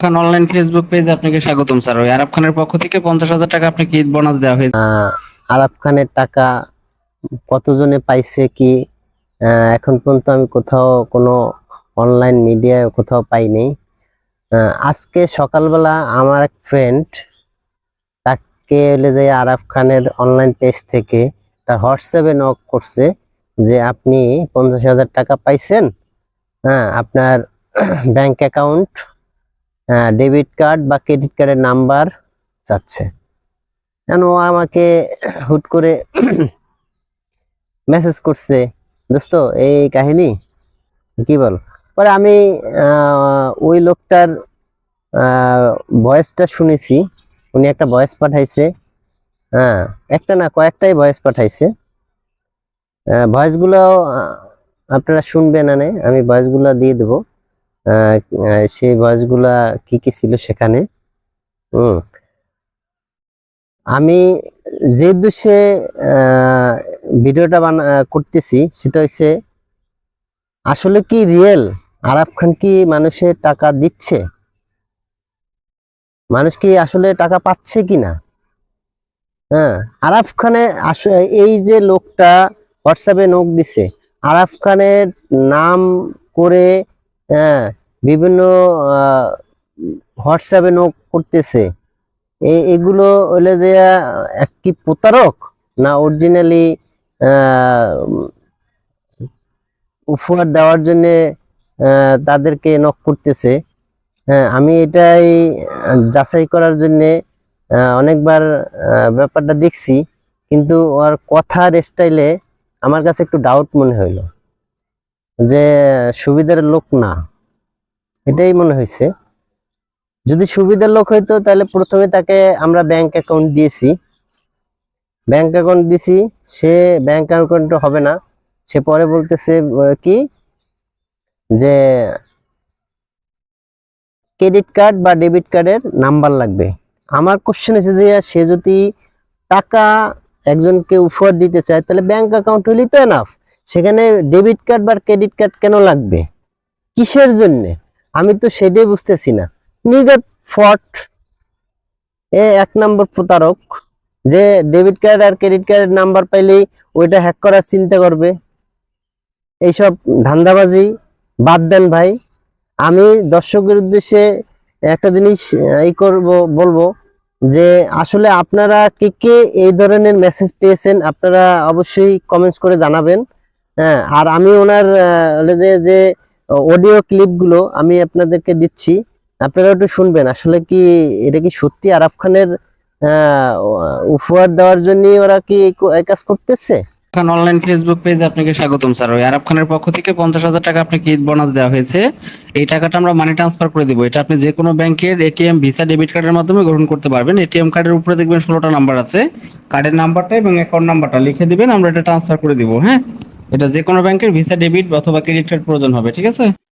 খান online Facebook পেজে আপনাকে স্বাগতম স্যার। ওই আরাফ খানের পক্ষ থেকে 50,000 টাকা আপনাকে ঈদ বোনাস দেওয়া হয়েছে। আরাফ খানের টাকা কতজনে পাইছে কি এখন পর্যন্ত আমি কোথাও কোনো অনলাইন মিডিয়ায় কোথাও পাইনি। আজকে সকালবেলা আমার এক ফ্রেন্ড তাকে হলে যে আরাফ খানের অনলাইন পেজ থেকে তার হোয়াটসঅ্যাপে নক করছে যে আপনি 50,000 টাকা পাইছেন। আপনার ব্যাংক অ্যাকাউন্ট, ডেবিট কার্ড বা ক্রেডিট কার্ডের নাম্বার চাচ্ছে। কেন ও আমাকে হুট করে মেসেজ করছে, দোস্ত এই কাহিনী কি বল। পরে আমি ওই লোকটার ভয়েসটা শুনেছি। উনি একটা ভয়েস পাঠাইছে, একটা না কয়েকটাই ভয়েস পাঠাইছে। ভয়েসগুলো আপনারা শুনবেন, আমি ভয়েসগুলো দিয়ে দেবো। সেই ভয়েসগুলা কি কি ছিল সেখানে। আমি যে উদ্দেশ্যে ভিডিওটা করতেছি সেটা হচ্ছে আসলে কি রিয়েল আরাফ খান কি মানুষের টাকা দিচ্ছে, মানুষ কি আসলে টাকা পাচ্ছে কিনা। আরাফ খানে এই যে লোকটা হোয়াটসঅ্যাপে নক দিছে, আরাফ খানের নাম করে বিভিন্ন হোয়াটসঅ্যাপে নক করতেছে। এগুলো হলে যে কি প্রতারক না অরিজিনালি উপহার দেওয়ার জন্য তাদেরকে নক করতেছে। আমি এটাই যাচাই করার জন্য অনেকবার ব্যাপারটা দেখছি, কিন্তু ওর কথার স্টাইলে আমার কাছে একটু ডাউট মনে হইলো যে সুবিধার লোক না, এটাই মনে হয়েছে। যদি সুবিধার লোক হইতো তাহলে প্রথমে তাকে আমরা ব্যাংক অ্যাকাউন্ট দিয়েছি, সে ব্যাংক অ্যাকাউন্ট হবে না, সে পরে বলতেছে কি যে ক্রেডিট কার্ড বা ডেবিট কার্ডের নাম্বার লাগবে। আমার কোশ্চেন হচ্ছে যে সে যদি টাকা একজনকে উপহার দিতে চায় তাহলে ব্যাংক অ্যাকাউন্ট হলেই তো এনাফ, সেখানে ডেবিট কার্ড বা ক্রেডিট কার্ড কেন লাগবে, কিসের জন্য? আমি তো সেটাই বুঝতেছি না। নির্ঘাত ফ্রড, এক নম্বর প্রতারক, যে ডেবিট কার্ড আর ক্রেডিট কার্ডের নাম্বার পাইলেই ওইটা হ্যাক করার চিন্তা করবে। এইসব ধান্দাবাজি বাদ দেন ভাই। আমি দর্শকের উদ্দেশ্যে একটা জিনিস বলবো যে আসলে আপনারা কে কে এই ধরনের মেসেজ পেয়েছেন আপনারা অবশ্যই কমেন্টস করে জানাবেন। আর আমি ওনার যে অডিও ক্লিপগুলো আমি আপনাদেরকে দিচ্ছি, আপনারা একটু শুনবেন। আসলে কি এটা কি সত্যি আরাফ খানের উপহার দেওয়ার জন্য ওরা কি এই কাজ করতেছে? খান অনলাইন ফেসবুক পেজে আপনাকে স্বাগতম স্যার। ওই আরাফ খানের পক্ষ থেকে 50,000 টাকা আপনাকে ঈদ বোনাস দেওয়া হয়েছে। এই টাকাটা আমরা মানি ট্রান্সফার করে দিব। এটা আপনি যে কোনো ব্যাংকের এটিএম, ভিসা, ডেবিট কার্ডের মাধ্যমে গ্রহণ করতে পারবেন। এটিএম কার্ডের উপরে দেখবেন 16টা নাম্বার আছে, কার্ডের নাম্বারটা এবং অ্যাকাউন্ট নাম্বারটা লিখে দিবেন, আমরা এটা ট্রান্সফার করে দিব। হ্যাঁ, এটা যে কোনো ব্যাংকের ভিসা, ডেবিট অথবা ক্রেডিট কার্ড প্রয়োজন হবে, ঠিক আছে।